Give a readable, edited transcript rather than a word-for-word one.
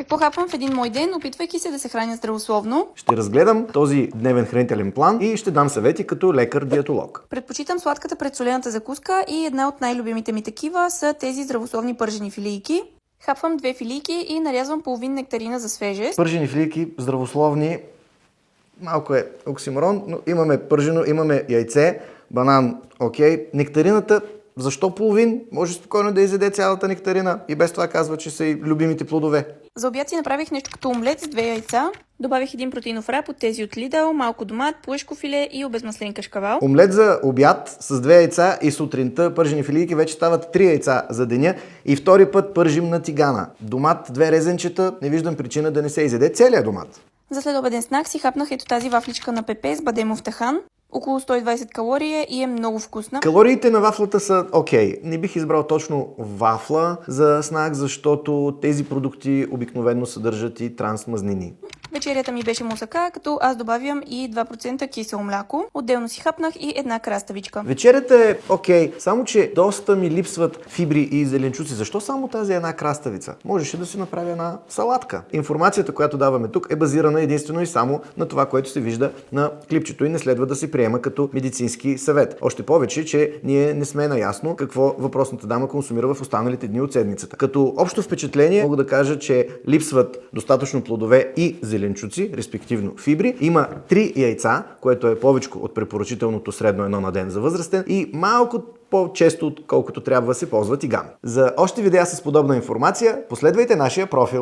Какво хапвам в един мой ден, опитвайки се да се храня здравословно? Ще разгледам този дневен хранителен план и ще дам съвети като лекар-диетолог. Предпочитам сладката предсолената закуска и една от най-любимите ми такива са тези здравословни пържени филийки. Хапвам 2 филийки и нарязвам половин нектарина за свежест. Пържени филийки, здравословни, малко е оксиморон, но имаме пържено, имаме яйце, банан, окей. Нектарината, защо половин? Може спокойно да изяде цялата нектарина и без това казва, че са и любимите плодове. За обяд си направих нещо като омлет с 2 яйца. Добавих един протеинов рап от тези от Lidl, малко домат, плъшко филе и обезмаслен кашкавал. Омлет за обяд с 2 яйца и сутринта пържени филийки вече стават 3 яйца за деня и втори път пържим на тигана. Домат, 2 резенчета, не виждам причина да не се изяде целият домат. За следобеден снак си хапнах ето тази вафличка на Пепе с бадемов тахан. Около 120 калории и е много вкусна. Калориите на вафлата са окей. Не бих избрал точно вафла за снак, защото тези продукти обикновено съдържат и трансмазнини. Вечерята ми беше мусака, като аз добавям и 2% кисело мляко. Отделно си хапнах и една краставичка. Вечерята е окей, само че доста ми липсват фибри и зеленчуци. Защо само тази една краставица? Можеше да си направя една салатка. Информацията, която даваме тук, е базирана единствено и само на това, което се вижда на клипчето и не следва да се приема като медицински съвет. Още повече, че ние не сме наясно какво въпросната дама консумира в останалите дни от седмицата. Като общо впечатление мога да кажа, че липсват достатъчно плодове и зеленчуци, респективно фибри. Има 3 яйца, което е повечко от препоръчителното средно 1 на ден за възрастен и малко по-често, отколкото трябва да се ползва тиган. За още видеа с подобна информация, последвайте нашия профил.